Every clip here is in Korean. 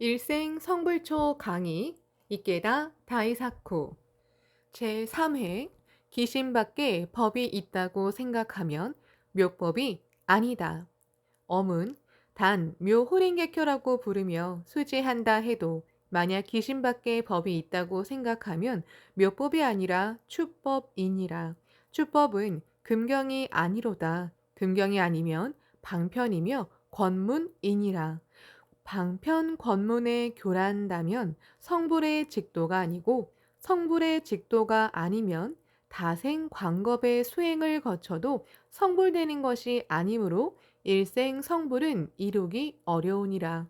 일생 성불초 강의 이케다 다이사쿠 제3회 귀신밖에 법이 있다고 생각하면 묘법이 아니다. 엄은 단 묘호랭개켜라고 부르며 수지한다 해도 만약 귀신밖에 법이 있다고 생각하면 묘법이 아니라 추법이니라. 추법은 금경이 아니로다. 금경이 아니면 방편이며 권문이니라. 방편 권문에 교란다면 성불의 직도가 아니고 성불의 직도가 아니면 다생 광겁의 수행을 거쳐도 성불되는 것이 아니므로 일생 성불은 이루기 어려우니라.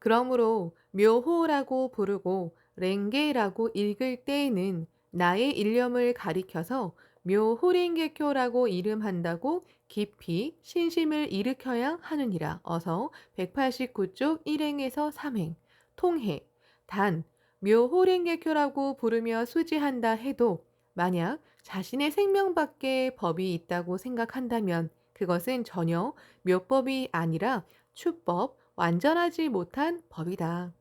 그러므로 묘호라고 부르고 랭게라고 읽을 때에는 나의 일념을 가리켜서 묘호랭개교라고 이름한다고 깊이 신심을 일으켜야 하느니라. 어서 189쪽 1행에서 3행 통해 단 묘호랭개교라고 부르며 수지한다 해도 만약 자신의 생명밖에 법이 있다고 생각한다면 그것은 전혀 묘법이 아니라 추법, 완전하지 못한 법이다.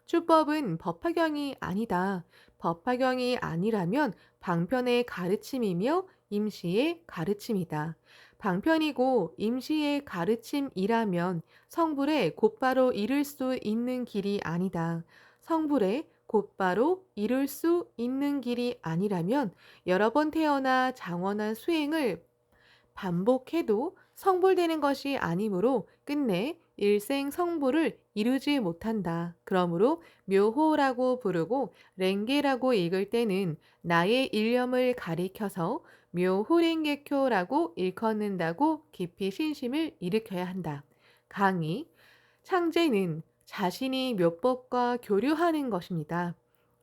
추법은 법화경이 아니다. 법화경이 아니라면 방편의 가르침이며 임시의 가르침이다. 방편이고 임시의 가르침이라면 성불에 곧바로 이를 수 있는 길이 아니다. 성불에 곧바로 이룰 수 있는 길이 아니라면 여러 번 태어나 장원한 수행을 반복해도 성불되는 것이 아니므로 끝내 일생 성불을 이루지 못한다. 그러므로 묘호라고 부르고 랭게라고 읽을 때는 나의 일념을 가리켜서 묘호랭개교라고 일컫는다고 깊이 신심을 일으켜야 한다. 강의 창제는 자신이 묘법과 교류하는 것입니다.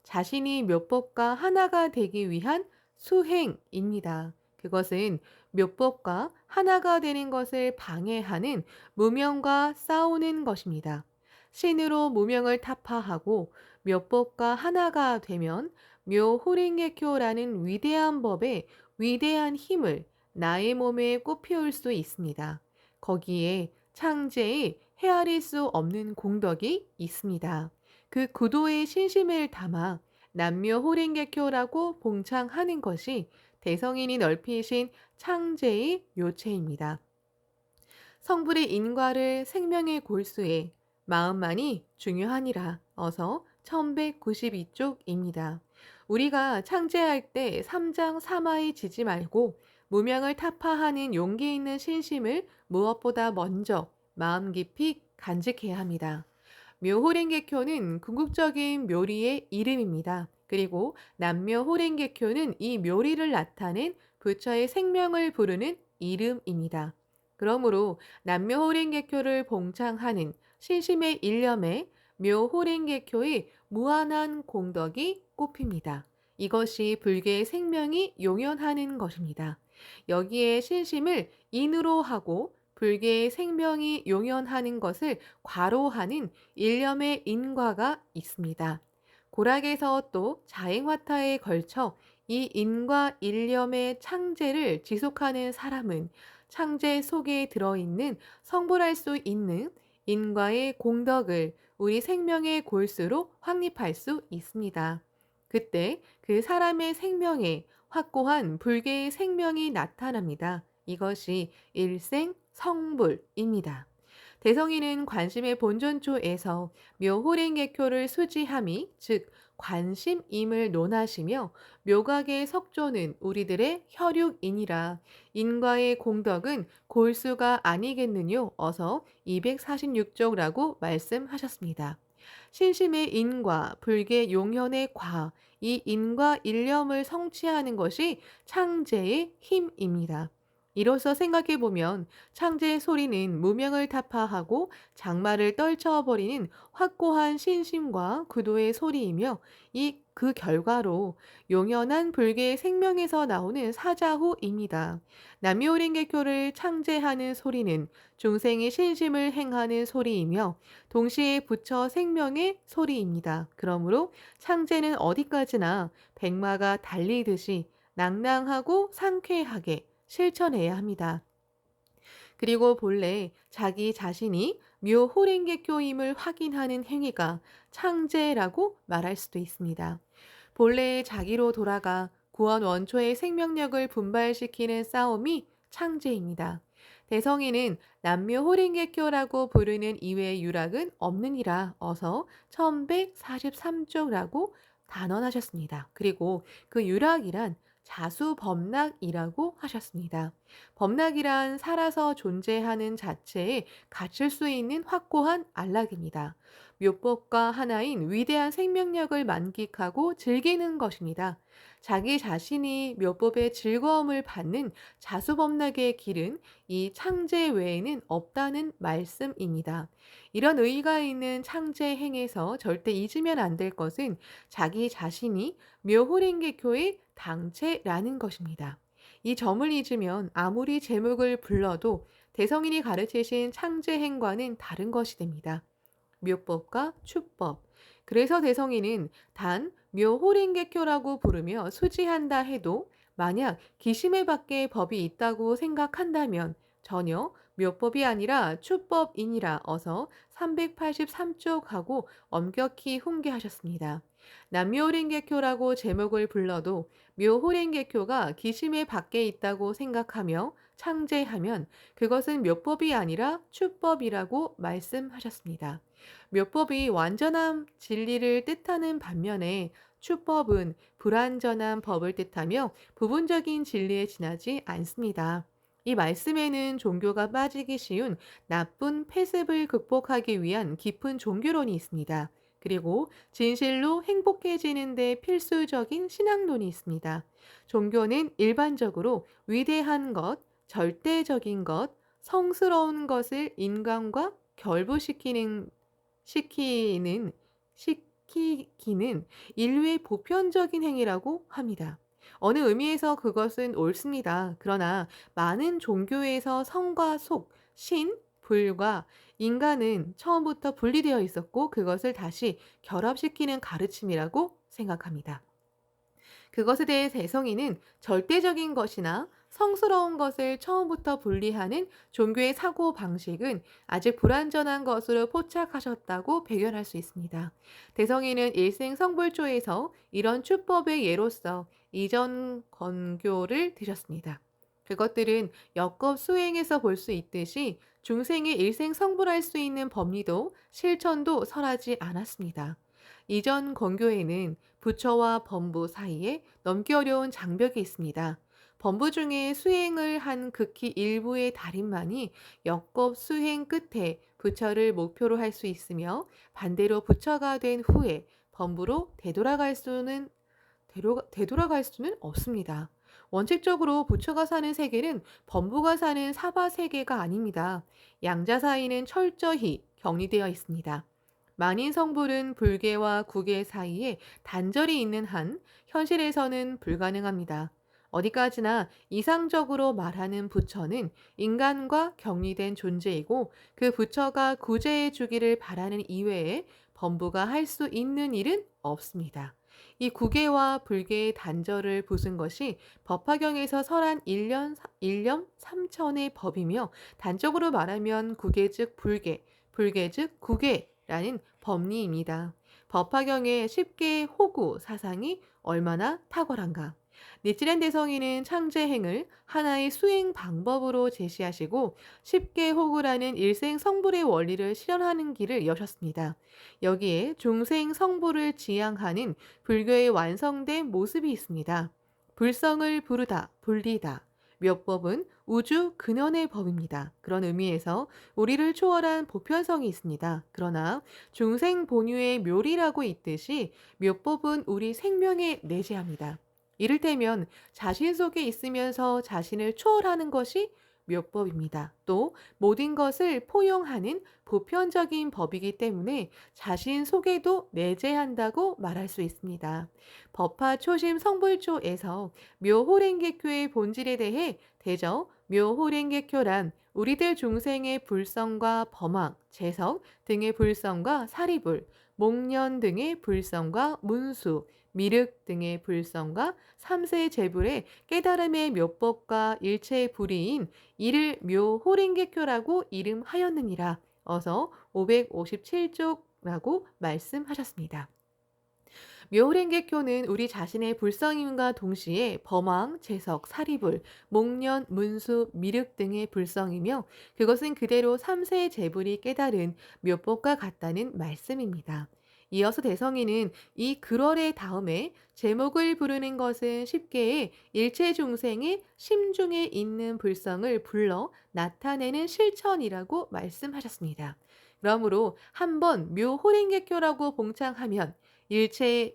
자신이 묘법과 하나가 되기 위한 수행입니다. 그것은 묘법과 하나가 되는 것을 방해하는 무명과 싸우는 것입니다. 신으로 무명을 타파하고 묘법과 하나가 되면 묘호랭개교라는 위대한 법의 위대한 힘을 나의 몸에 꽃피울 수 있습니다. 거기에 창제의 헤아릴 수 없는 공덕이 있습니다. 그 구도의 신심을 담아 남묘호랭개교라고 봉창하는 것이 대성인이 넓히신 창제의 묘체입니다. 성불의 인과를 생명의 골수에 마음만이 중요하니라. 어서 1192쪽입니다. 우리가 창제할 때 삼장 삼하이 지지 말고 무명을 타파하는 용기 있는 신심을 무엇보다 먼저 마음 깊이 간직해야 합니다. 묘호랭개교는 궁극적인 묘리의 이름입니다. 그리고 남묘호랭개교는 이 묘리를 나타낸 부처의 생명을 부르는 이름입니다. 그러므로 남묘호랭개교를 봉창하는 신심의 일념에 묘호랭개교의 무한한 공덕이 꼽힙니다. 이것이 불교의 생명이 용연하는 것입니다. 여기에 신심을 인으로 하고 불교의 생명이 용연하는 것을 과로하는 일념의 인과가 있습니다. 고락에서 또 자행화타에 걸쳐 이 인과 일념의 창제를 지속하는 사람은 창제 속에 들어있는 성불할 수 있는 인과의 공덕을 우리 생명의 골수로 확립할 수 있습니다. 그때 그 사람의 생명에 확고한 불개의 생명이 나타납니다. 이것이 일생 성불입니다. 대성이는 관심의 본전초에서 묘호랭개교를 수지함이 즉 관심임을 논하시며 묘각의 석조는 우리들의 혈육이니라. 인과의 공덕은 골수가 아니겠느뇨. 어서 246쪽라고 말씀하셨습니다. 신심의 인과, 불계 용현의 과, 이 인과 일념을 성취하는 것이 창제의 힘입니다. 이로써 생각해보면 창제의 소리는 무명을 타파하고 장마를 떨쳐버리는 확고한 신심과 구도의 소리이며 그 결과로 용연한 불계의 생명에서 나오는 사자후입니다. 남묘랭개교를 창제하는 소리는 중생의 신심을 행하는 소리이며 동시에 부처 생명의 소리입니다. 그러므로 창제는 어디까지나 백마가 달리듯이 낭낭하고 상쾌하게 실천해야 합니다. 그리고 본래 자기 자신이 묘호랭개교임을 확인하는 행위가 창제라고 말할 수도 있습니다. 본래의 자기로 돌아가 구원 원초의 생명력을 분발시키는 싸움이 창제입니다. 대성이는 남묘호랭개교라고 부르는 이외의 유락은 없느니라 어서 1143조라고 단언하셨습니다. 그리고 그 유락이란 자수범락이라고 하셨습니다. 범락이란 살아서 존재하는 자체에 갇힐 수 있는 확고한 안락입니다. 묘법과 하나인 위대한 생명력을 만끽하고 즐기는 것입니다. 자기 자신이 묘법의 즐거움을 받는 자수범락의 길은 이 창제 외에는 없다는 말씀입니다. 이런 의의가 있는 창제 행에서 절대 잊으면 안 될 것은 자기 자신이 묘호랭개교의 당체라는 것입니다. 이 점을 잊으면 아무리 제목을 불러도 대성인이 가르치신 창제행과는 다른 것이 됩니다. 묘법과 추법. 그래서 대성인은 단 묘호랭개교라고 부르며 수지한다 해도 만약 기심에 밖에 법이 있다고 생각한다면 전혀 묘법이 아니라 추법이니라 어서 383쪽하고 엄격히 훈계하셨습니다. 남묘호랭개교라고 제목을 불러도 묘호랭개교가 기심의 밖에 있다고 생각하며 창제하면 그것은 묘법이 아니라 추법이라고 말씀하셨습니다. 묘법이 완전한 진리를 뜻하는 반면에 추법은 불완전한 법을 뜻하며 부분적인 진리에 지나지 않습니다. 이 말씀에는 종교가 빠지기 쉬운 나쁜 폐습을 극복하기 위한 깊은 종교론이 있습니다. 그리고 진실로 행복해지는 데 필수적인 신앙론이 있습니다. 종교는 일반적으로 위대한 것, 절대적인 것, 성스러운 것을 인간과 결부시키는 시키는 시키기는 인류의 보편적인 행위라고 합니다. 어느 의미에서 그것은 옳습니다. 그러나 많은 종교에서 성과 속, 신, 불과 인간은 처음부터 분리되어 있었고 그것을 다시 결합시키는 가르침이라고 생각합니다. 그것에 대해 대성이는 절대적인 것이나 성스러운 것을 처음부터 분리하는 종교의 사고 방식은 아직 불완전한 것으로 포착하셨다고 배견할 수 있습니다. 대성이는 일생 성불조에서 이런 추법의 예로서 이전 건교를 드셨습니다. 그것들은 역겁 수행에서 볼 수 있듯이 중생이 일생 성불할 수 있는 법리도 실천도 설하지 않았습니다. 이전 건교에는 부처와 범부 사이에 넘기 어려운 장벽이 있습니다. 범부 중에 수행을 한 극히 일부의 달인만이 역겁 수행 끝에 부처를 목표로 할 수 있으며 반대로 부처가 된 후에 범부로 되돌아갈 수는 없습니다. 원칙적으로 부처가 사는 세계는 범부가 사는 사바 세계가 아닙니다. 양자 사이는 철저히 격리되어 있습니다. 만인 성불은 불계와 구계 사이에 단절이 있는 한 현실에서는 불가능합니다. 어디까지나 이상적으로 말하는 부처는 인간과 격리된 존재이고 그 부처가 구제해 주기를 바라는 이외에 범부가 할 수 있는 일은 없습니다. 이 구계와 불계의 단절을 부순 것이 법화경에서 설한 일념 삼천의 법이며 단적으로 말하면 구계 즉 불계, 불계 즉 구계라는 법리입니다. 법화경의 10개의 호구 사상이 얼마나 탁월한가. 니치렌 대성이는 창제행을 하나의 수행 방법으로 제시하시고 10개 호구라는 일생 성불의 원리를 실현하는 길을 여셨습니다. 여기에 중생 성불을 지향하는 불교의 완성된 모습이 있습니다. 불성을 부르다, 불리다. 묘법은 우주 근원의 법입니다. 그런 의미에서 우리를 초월한 보편성이 있습니다. 그러나 중생 본유의 묘리라고 있듯이 묘법은 우리 생명에 내재합니다. 이를테면 자신 속에 있으면서 자신을 초월하는 것이 묘법입니다. 또 모든 것을 포용하는 보편적인 법이기 때문에 자신 속에도 내재한다고 말할 수 있습니다. 법화 초심 성불조에서 묘호랭개교의 본질에 대해 대저 묘호랭개교란 우리들 중생의 불성과 범왕, 재석 등의 불성과 사리불, 목련 등의 불성과 문수, 미륵 등의 불성과 삼세 제불의 깨달음의 묘법과 일체의 불이인 이를 묘호랭개교라고 이름하였느니라 어서 557쪽라고 말씀하셨습니다. 묘호랭개교는 우리 자신의 불성임과 동시에 범왕, 재석, 사리불, 목련, 문수, 미륵 등의 불성이며 그것은 그대로 삼세의 재불이 깨달은 묘법과 같다는 말씀입니다. 이어서 대성이는 이 글월의 다음에 제목을 부르는 것은 쉽게 일체 중생의 심중에 있는 불성을 불러 나타내는 실천이라고 말씀하셨습니다. 그러므로 한번 묘호랭개교라고 봉창하면 일체의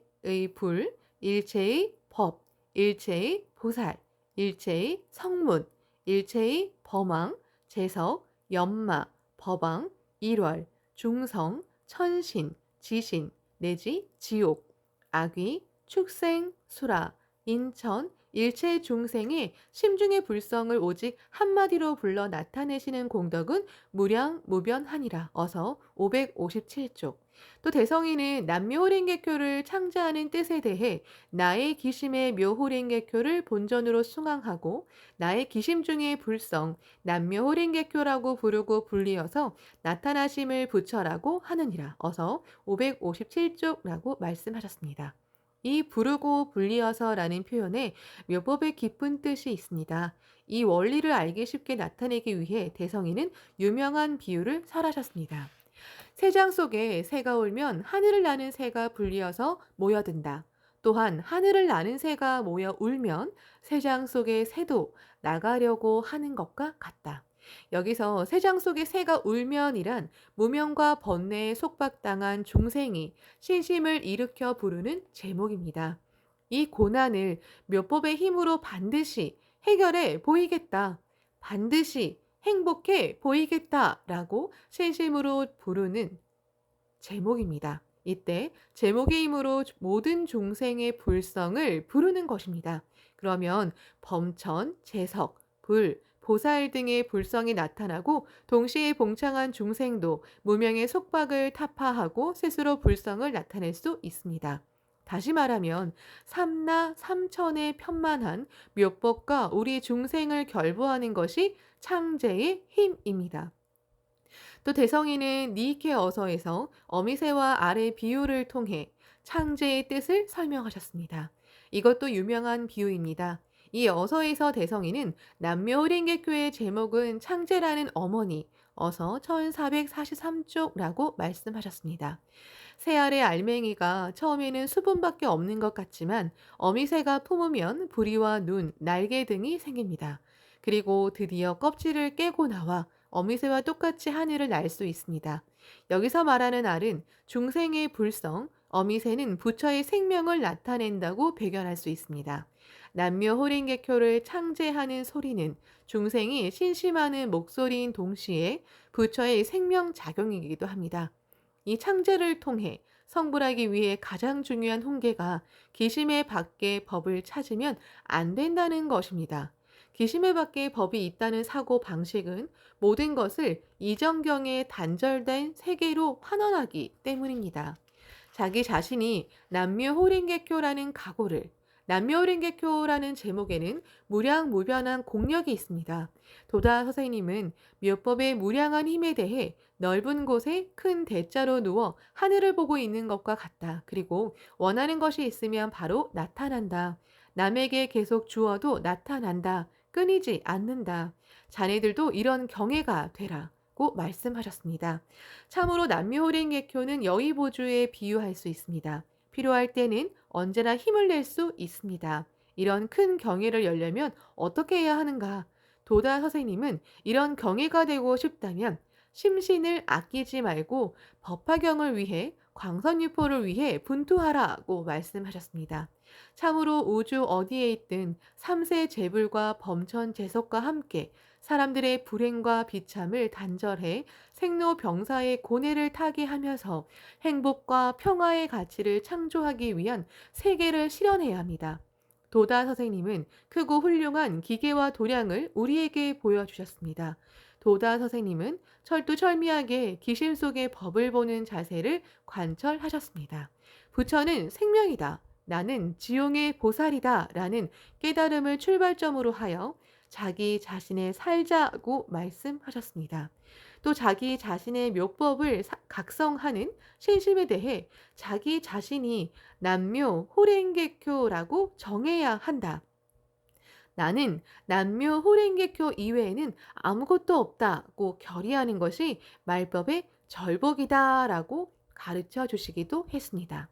불, 일체의 법, 일체의 보살, 일체의 성문, 일체의 범왕, 재석, 연마, 법왕, 일월, 중성, 천신, 지신, 내지 지옥, 악귀, 축생, 수라, 인천, 일체 중생의 심중의 불성을 오직 한마디로 불러 나타내시는 공덕은 무량무변하니라. 어서 557쪽. 또 대성이는 남묘호랭개교를 창자하는 뜻에 대해 나의 기심의 묘호랭개교를 본전으로 숭앙하고 나의 기심 중의 불성 남묘호랭개교라고 부르고 불리어서 나타나심을 부처라고 하느니라. 어서 557쪽라고 말씀하셨습니다. 이 부르고 불리어서라는 표현에 묘법의 깊은 뜻이 있습니다. 이 원리를 알기 쉽게 나타내기 위해 대성이는 유명한 비유를 설하셨습니다. 새장 속에 새가 울면 하늘을 나는 새가 불리어서 모여든다. 또한 하늘을 나는 새가 모여 울면 새장 속의 새도 나가려고 하는 것과 같다. 여기서 새장 속의 새가 울면이란 무명과 번뇌에 속박당한 중생이 신심을 일으켜 부르는 제목입니다. 이 고난을 묘법의 힘으로 반드시 해결해 보이겠다. 반드시 행복해 보이겠다라고 진심으로 부르는 제목입니다. 이때 제목의 힘으로 모든 중생의 불성을 부르는 것입니다. 그러면 범천, 재석, 불, 보살 등의 불성이 나타나고 동시에 봉창한 중생도 무명의 속박을 타파하고 스스로 불성을 나타낼 수 있습니다. 다시 말하면 삼나 삼천의 편만한 묘법과 우리 중생을 결부하는 것이 창제의 힘입니다. 또 대성이는 니케 어서에서 어미새와 알의 비유를 통해 창제의 뜻을 설명하셨습니다. 이것도 유명한 비유입니다. 이 어서에서 대성이는 남묘호랭개교의 제목은 창제라는 어머니, 어서 1443쪽라고 말씀하셨습니다. 새알의 알맹이가 처음에는 수분밖에 없는 것 같지만 어미새가 품으면 부리와 눈, 날개 등이 생깁니다. 그리고 드디어 껍질을 깨고 나와 어미새와 똑같이 하늘을 날 수 있습니다. 여기서 말하는 알은 중생의 불성, 어미새는 부처의 생명을 나타낸다고 배견할 수 있습니다. 남묘호랭개교를 창제하는 소리는 중생이 신심하는 목소리인 동시에 부처의 생명작용이기도 합니다. 이 창제를 통해 성불하기 위해 가장 중요한 훈계가 기심의 밖에 법을 찾으면 안 된다는 것입니다. 기심의 밖에 법이 있다는 사고 방식은 모든 것을 이정경에 단절된 세계로 환원하기 때문입니다. 자기 자신이 남묘호랭개교라는 각오를 남묘호랭개교라는 제목에는 무량무변한 공력이 있습니다. 도다 선생님은 묘법의 무량한 힘에 대해 넓은 곳에 큰 대자로 누워 하늘을 보고 있는 것과 같다. 그리고 원하는 것이 있으면 바로 나타난다. 남에게 계속 주어도 나타난다. 끊이지 않는다. 자네들도 이런 경애가 되라. 고 말씀하셨습니다. 참으로 남묘호랭개교는 여의보주에 비유할 수 있습니다. 필요할 때는 언제나 힘을 낼 수 있습니다. 이런 큰 경애를 열려면 어떻게 해야 하는가? 도다 선생님은 이런 경애가 되고 싶다면 심신을 아끼지 말고 법화경을 위해 광선유포를 위해 분투하라고 말씀하셨습니다. 참으로 우주 어디에 있든 삼세 재불과 범천 재석과 함께 사람들의 불행과 비참을 단절해 생로병사의 고뇌를 타게 하면서 행복과 평화의 가치를 창조하기 위한 세계를 실현해야 합니다. 도다 선생님은 크고 훌륭한 기계와 도량을 우리에게 보여주셨습니다. 도다 선생님은 철두철미하게 기심 속의 법을 보는 자세를 관철하셨습니다. 부처는 생명이다. 나는 지용의 보살이다. 라는 깨달음을 출발점으로 하여 자기 자신의 살자고 말씀하셨습니다. 또 자기 자신의 묘법을 각성하는 신심에 대해 자기 자신이 남묘 호랭개교라고 정해야 한다. 나는 남묘 호랭개교 이외에는 아무것도 없다고 결의하는 것이 말법의 절복이다라고 가르쳐 주시기도 했습니다.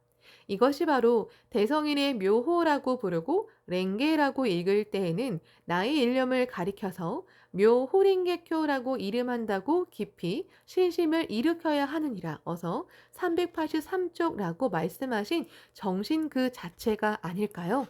이것이 바로 대성인의 묘호라고 부르고 랭게라고 읽을 때에는 나의 일념을 가리켜서 묘호랭개교라고 이름한다고 깊이 신심을 일으켜야 하느니라. 어서 383쪽라고 말씀하신 정신 그 자체가 아닐까요?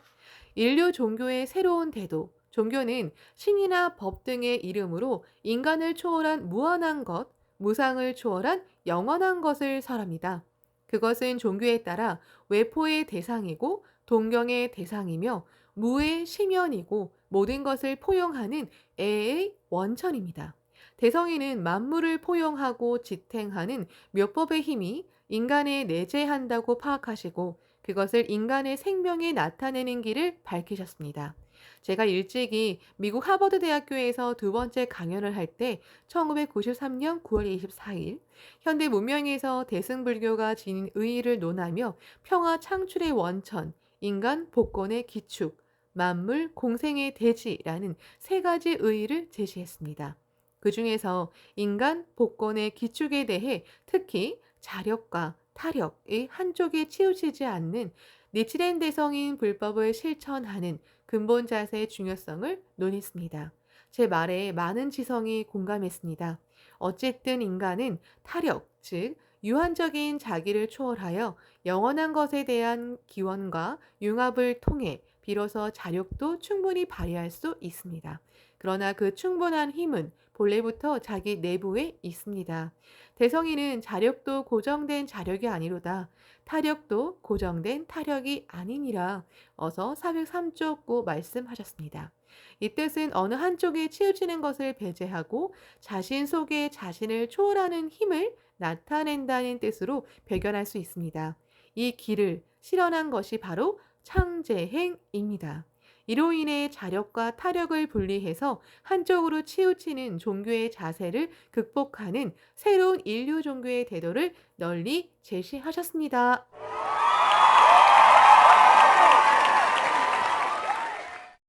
인류 종교의 새로운 대도. 종교는 신이나 법 등의 이름으로 인간을 초월한 무한한 것, 무상을 초월한 영원한 것을 설합니다. 그것은 종교에 따라 외포의 대상이고 동경의 대상이며 무의 심연이고 모든 것을 포용하는 애의 원천입니다. 대성이는 만물을 포용하고 지탱하는 묘법의 힘이 인간에 내재한다고 파악하시고 그것을 인간의 생명에 나타내는 길을 밝히셨습니다. 제가 일찍이 미국 하버드 대학교에서 두 번째 강연을 할 때 1993년 9월 24일 현대 문명에서 대승불교가 지닌 의의를 논하며 평화 창출의 원천, 인간 복권의 기축, 만물 공생의 대지라는 세 가지 의의를 제시했습니다. 그 중에서 인간 복권의 기축에 대해 특히 자력과 타력의 한쪽에 치우치지 않는 니치렌 대성인 불법을 실천하는 근본 자세의 중요성을 논했습니다. 제 말에 많은 지성이 공감했습니다. 어쨌든 인간은 타력, 즉 유한적인 자기를 초월하여 영원한 것에 대한 기원과 융합을 통해 비로소 자력도 충분히 발휘할 수 있습니다. 그러나 그 충분한 힘은 본래부터 자기 내부에 있습니다. 대성이는 자력도 고정된 자력이 아니로다. 타력도 고정된 타력이 아니니라. 어서 403쪽고 말씀하셨습니다. 이 뜻은 어느 한쪽에 치우치는 것을 배제하고 자신 속에 자신을 초월하는 힘을 나타낸다는 뜻으로 배견할 수 있습니다. 이 길을 실현한 것이 바로 창제행입니다. 이로 인해 자력과 타력을 분리해서 한쪽으로 치우치는 종교의 자세를 극복하는 새로운 인류 종교의 대도를 널리 제시하셨습니다.